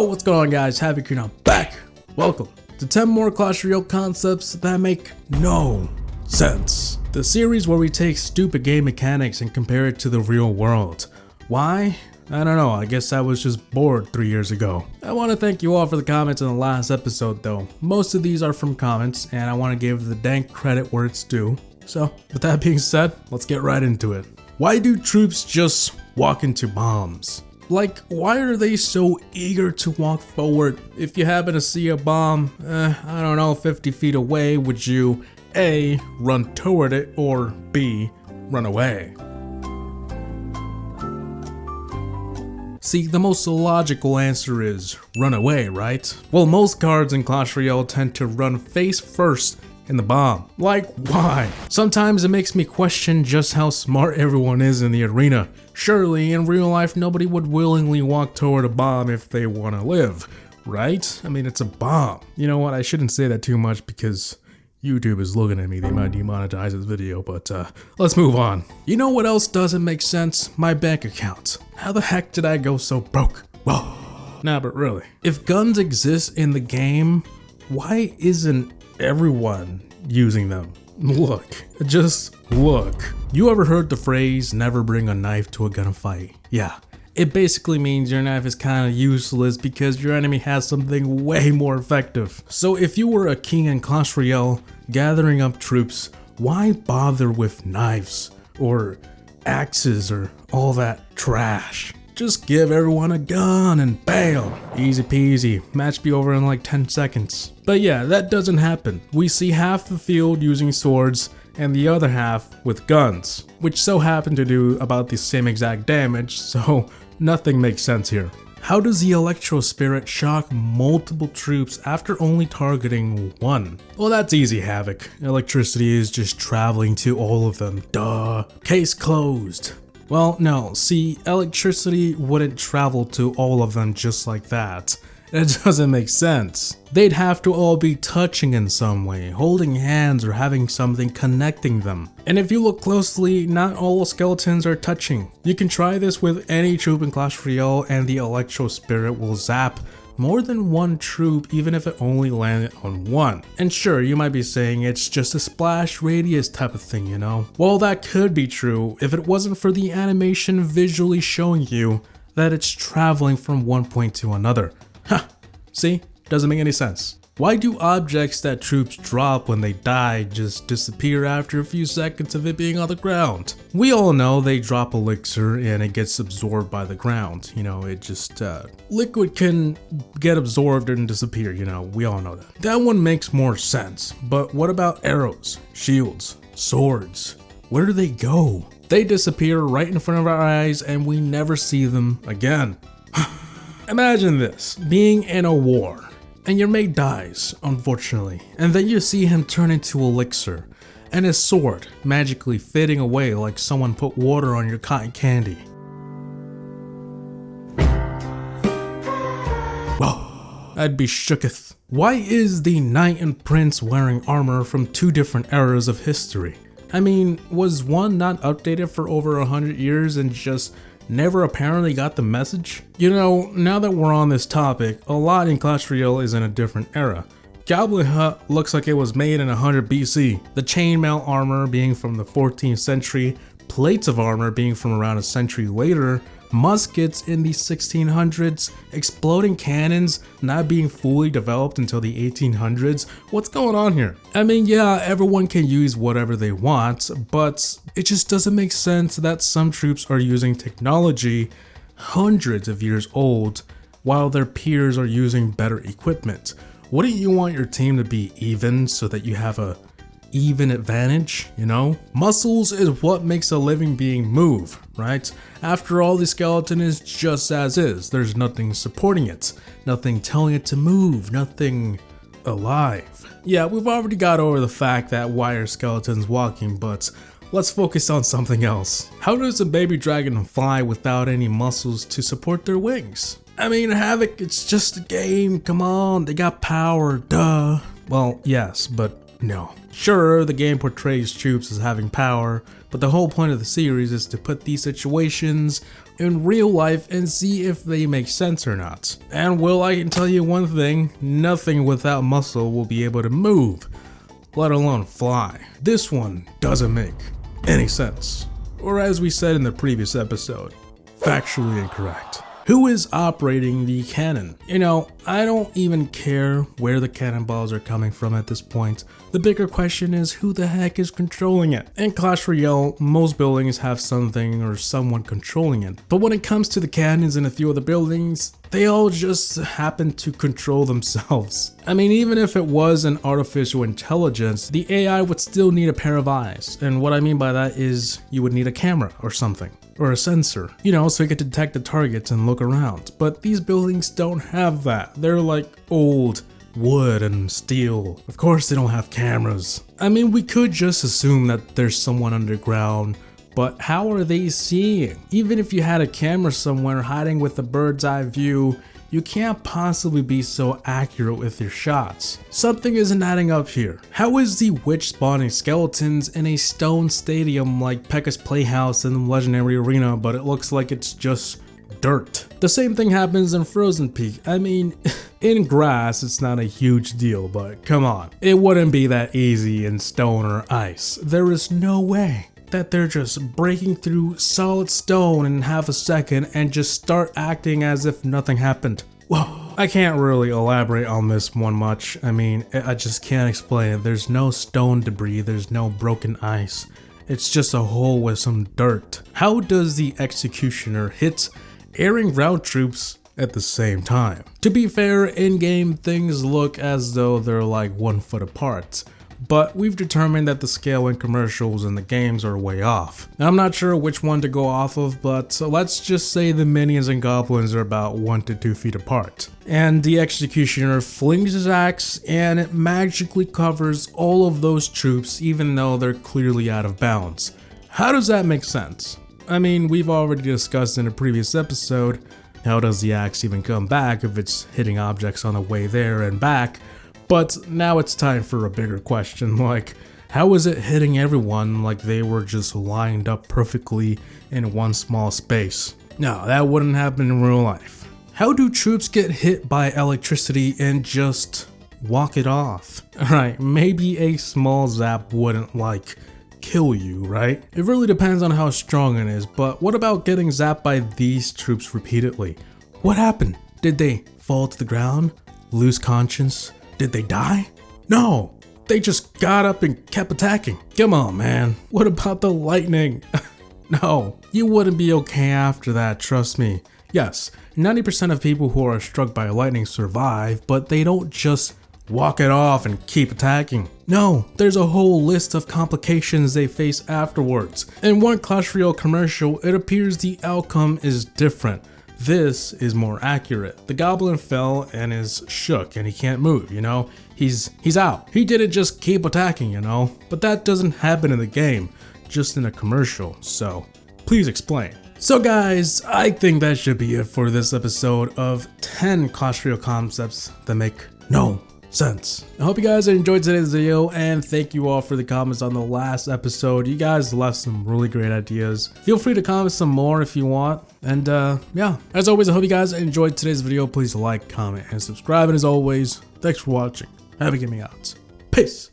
what's going on, guys? HaVoC here, now back. Welcome to 10 more Clash Royale concepts that make no sense. The series where we take stupid game mechanics and compare it to the real world. Why? I don't know, I guess I was just bored 3 years ago. I want to thank you all for the comments in the last episode though. Most of these are from comments and I want to give the dank credit where it's due. So, with that being said, let's get right into it. Why do troops just walk into bombs? Like, why are they so eager to walk forward? If you happen to see a bomb, I don't know, 50 feet away, would you A, run toward it, or B, run away? See, the most logical answer is run away, right? Well, most cards in Clash Royale tend to run face first in the bomb. Like, why? Sometimes it makes me question just how smart everyone is in the arena. Surely, in real life, nobody would willingly walk toward a bomb if they want to live, right? I mean, it's a bomb. You know what, I shouldn't say that too much because YouTube is looking at me. They might demonetize this video, but let's move on. You know what else doesn't make sense? My bank account. How the heck did I go so broke? Whoa. Nah, but really, if guns exist in the game, why isn't everyone using them? Look, just look. You ever heard the phrase, never bring a knife to a gunfight? Yeah, it basically means your knife is kind of useless because your enemy has something way more effective. So if you were a king in Clash Royale gathering up troops, why bother with knives or axes or all that trash? Just give everyone a gun and bam! Easy peasy, match be over in like 10 seconds. But yeah, that doesn't happen. We see half the field using swords and the other half with guns, which so happen to do about the same exact damage, so nothing makes sense here. How does the Electro Spirit shock multiple troops after only targeting one? Well, that's easy, HaVoC. Electricity is just traveling to all of them, duh. Case closed. Well, no, see, electricity wouldn't travel to all of them just like that. It doesn't make sense. They'd have to all be touching in some way, holding hands or having something connecting them. And if you look closely, not all skeletons are touching. You can try this with any troop in Clash Royale and the Electro Spirit will zap more than one troop even if it only landed on one. And sure, you might be saying it's just a splash radius type of thing, you know? Well, that could be true if it wasn't for the animation visually showing you that it's traveling from one point to another. Huh, see? Doesn't make any sense. Why do objects that troops drop when they die just disappear after a few seconds of it being on the ground? We all know they drop elixir and it gets absorbed by the ground. You know, it just, liquid can get absorbed and disappear, you know, we all know that. That one makes more sense, but what about arrows, shields, swords? Where do they go? They disappear right in front of our eyes and we never see them again. Imagine this, being in a war. And your mate dies, unfortunately, and then you see him turn into elixir, and his sword magically fading away like someone put water on your cotton candy. Whoa, I'd be shooketh. Why is the knight and prince wearing armor from two different eras of history? I mean, was one not updated for over 100 years and just never apparently got the message? You know, now that we're on this topic, a lot in Clash Royale is in a different era. Goblin Hut looks like it was made in 100 BC, the chainmail armor being from the 14th century, plates of armor being from around a century later, muskets in the 1600s, exploding cannons not being fully developed until the 1800s. What's going on here? I mean, yeah, everyone can use whatever they want, but it just doesn't make sense that some troops are using technology hundreds of years old while their peers are using better equipment. Wouldn't you want your team to be even so that you have a even advantage, you know? Muscles is what makes a living being move, right? After all, the skeleton is just as is. There's nothing supporting it, nothing telling it to move, nothing alive. Yeah, we've already got over the fact that why are skeletons walking, but let's focus on something else. How does a baby dragon fly without any muscles to support their wings? I mean, HaVoC, it's just a game, come on, they got power, duh. Well, yes, but No. Sure, the game portrays troops as having power, but the whole point of the series is to put these situations in real life and see if they make sense or not. And well, I can tell you one thing, nothing without muscle will be able to move, let alone fly. This one doesn't make any sense. Or as we said in the previous episode, factually incorrect. Who is operating the cannon? You know, I don't even care where the cannonballs are coming from at this point. The bigger question is who the heck is controlling it? In Clash Royale, most buildings have something or someone controlling it. But when it comes to the cannons in a few of the buildings, they all just happen to control themselves. I mean, even if it was an artificial intelligence, the AI would still need a pair of eyes. And what I mean by that is you would need a camera or something. Or a sensor, you know, so you could detect the targets and look around. But these buildings don't have that. They're like old wood and steel. Of course they don't have cameras. I mean, we could just assume that there's someone underground, but how are they seeing? Even if you had a camera somewhere hiding with a bird's eye view, you can't possibly be so accurate with your shots. Something isn't adding up here. How is the witch spawning skeletons in a stone stadium like Pekka's Playhouse in the Legendary Arena, but it looks like it's just dirt? The same thing happens in Frozen Peak. I mean, in grass it's not a huge deal, but come on. It wouldn't be that easy in stone or ice. There is no way that they're just breaking through solid stone in half a second and just start acting as if nothing happened. Whoa. I can't really elaborate on this one much. I mean, I just can't explain it. There's no stone debris, there's no broken ice. It's just a hole with some dirt. How does the executioner hit airing ground troops at the same time? To be fair, in-game things look as though they're like 1 foot apart. But we've determined that the scale in commercials and the games are way off. Now, I'm not sure which one to go off of, but let's just say the minions and goblins are about 1 to 2 feet apart. And the executioner flings his axe and it magically covers all of those troops even though they're clearly out of bounds. How does that make sense? I mean, we've already discussed in a previous episode, how does the axe even come back if it's hitting objects on the way there and back? But now it's time for a bigger question, like, how is it hitting everyone like they were just lined up perfectly in one small space? No, that wouldn't happen in real life. How do troops get hit by electricity and just walk it off? Alright, maybe a small zap wouldn't like kill you, right? It really depends on how strong it is, but what about getting zapped by these troops repeatedly? What happened? Did they fall to the ground? Lose conscience? Did they die? No, they just got up and kept attacking. Come on, man. What about the lightning? No, you wouldn't be okay after that, trust me. Yes, 90% of people who are struck by lightning survive, but they don't just walk it off and keep attacking. No, there's a whole list of complications they face afterwards. In one Clash Royale commercial, it appears the outcome is different. This is more accurate. The goblin fell and is shook and he can't move, you know? He's out. He didn't just keep attacking, you know? But that doesn't happen in the game, just in a commercial, so please explain. So guys, I think that should be it for this episode of 10 Clash Royale concepts that make no sense. I hope you guys enjoyed today's video and thank you all for the comments on the last episode. You guys left some really great ideas. Feel free to comment some more if you want. And yeah, as always, I hope you guys enjoyed today's video. Please like, comment, and subscribe. And as always, thanks for watching. Have a gaming out. Peace.